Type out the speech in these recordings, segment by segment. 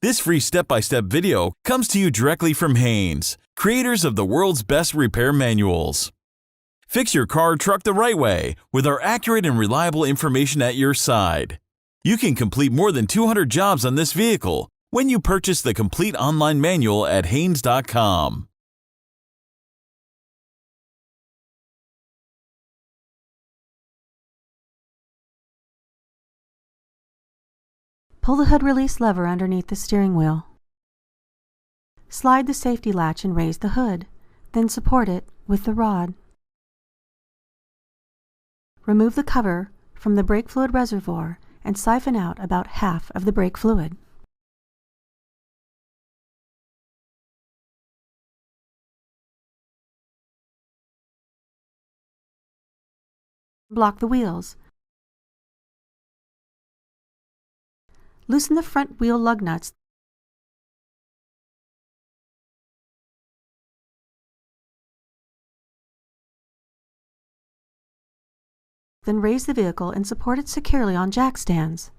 This free step-by-step video comes to you directly from Haynes, creators of the world's best repair manuals. Fix your car or truck the right way with our accurate and reliable information at your side. You can complete more than 200 jobs on this vehicle when you purchase the complete online manual at Haynes.com. Pull the hood release lever underneath the steering wheel. Slide the safety latch and raise the hood, then support it with the rod. Remove the cover from the brake fluid reservoir and siphon out about half of the brake fluid. Block the wheels. Loosen the front wheel lug nuts. Then raise the vehicle and support it securely on jack stands.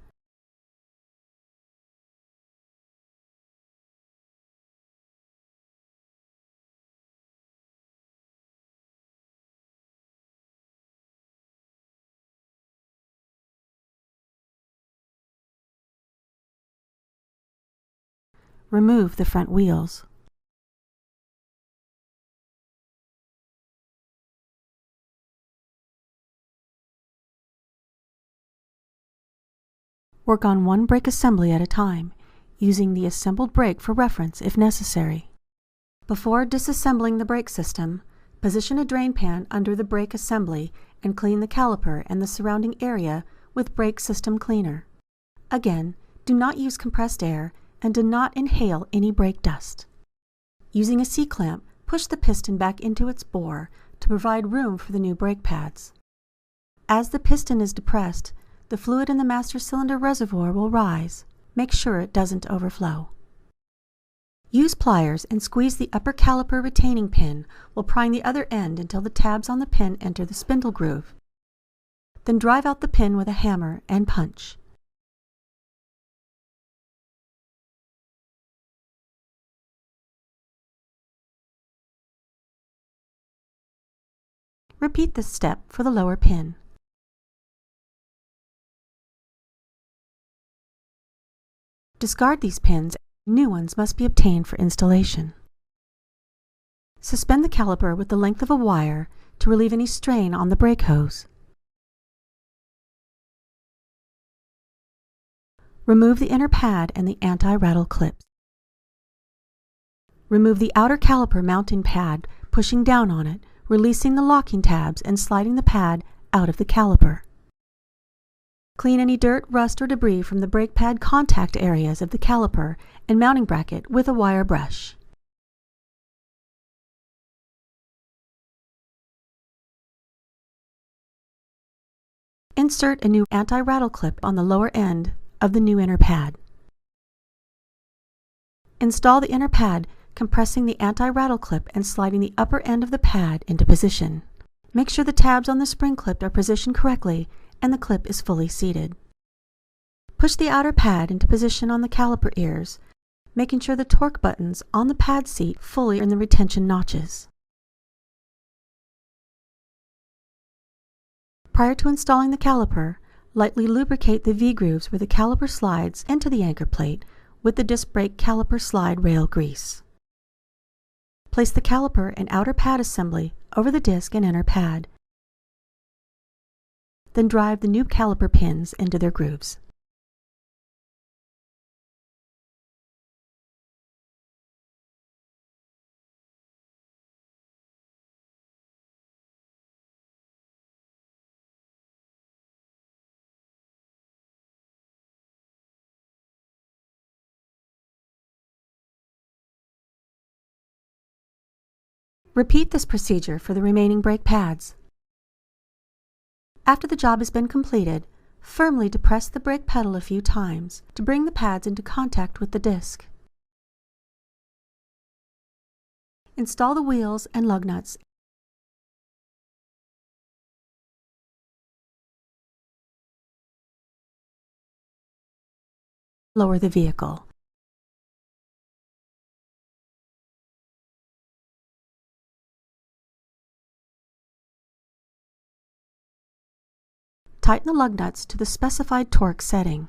Remove the front wheels. Work on one brake assembly at a time, using the assembled brake for reference if necessary. Before disassembling the brake system, position a drain pan under the brake assembly and clean the caliper and the surrounding area with brake system cleaner. Again, do not use compressed air and do not inhale any brake dust. Using a C-clamp, push the piston back into its bore to provide room for the new brake pads. As the piston is depressed, the fluid in the master cylinder reservoir will rise. Make sure it doesn't overflow. Use pliers and squeeze the upper caliper retaining pin while prying the other end until the tabs on the pin enter the spindle groove. Then drive out the pin with a hammer and punch. Repeat this step for the lower pin. Discard these pins. New ones must be obtained for installation. Suspend the caliper with the length of a wire to relieve any strain on the brake hose. Remove the inner pad and the anti-rattle clips. Remove the outer caliper mounting pad, pushing down on it, releasing the locking tabs and sliding the pad out of the caliper. Clean any dirt, rust, or debris from the brake pad contact areas of the caliper and mounting bracket with a wire brush. Insert a new anti-rattle clip on the lower end of the new inner pad. Install the inner pad, compressing the anti-rattle clip and sliding the upper end of the pad into position. Make sure the tabs on the spring clip are positioned correctly and the clip is fully seated. Push the outer pad into position on the caliper ears, making sure the torque buttons on the pad seat fully are in the retention notches. Prior to installing the caliper, lightly lubricate the V-grooves where the caliper slides into the anchor plate with the disc brake caliper slide rail grease. Place the caliper and outer pad assembly over the disc and inner pad. Then drive the new caliper pins into their grooves. Repeat this procedure for the remaining brake pads. After the job has been completed, firmly depress the brake pedal a few times to bring the pads into contact with the disc. Install the wheels and lug nuts. Lower the vehicle. tighten the lug nuts to the specified torque setting.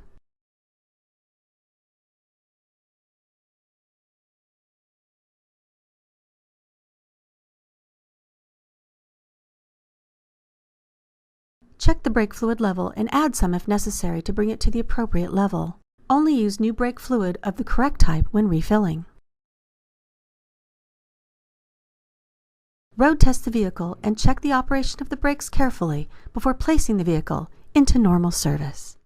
Check the brake fluid level and add some if necessary to bring it to the appropriate level. Only use new brake fluid of the correct type when refilling. Road test the vehicle and check the operation of the brakes carefully before placing the vehicle into normal service.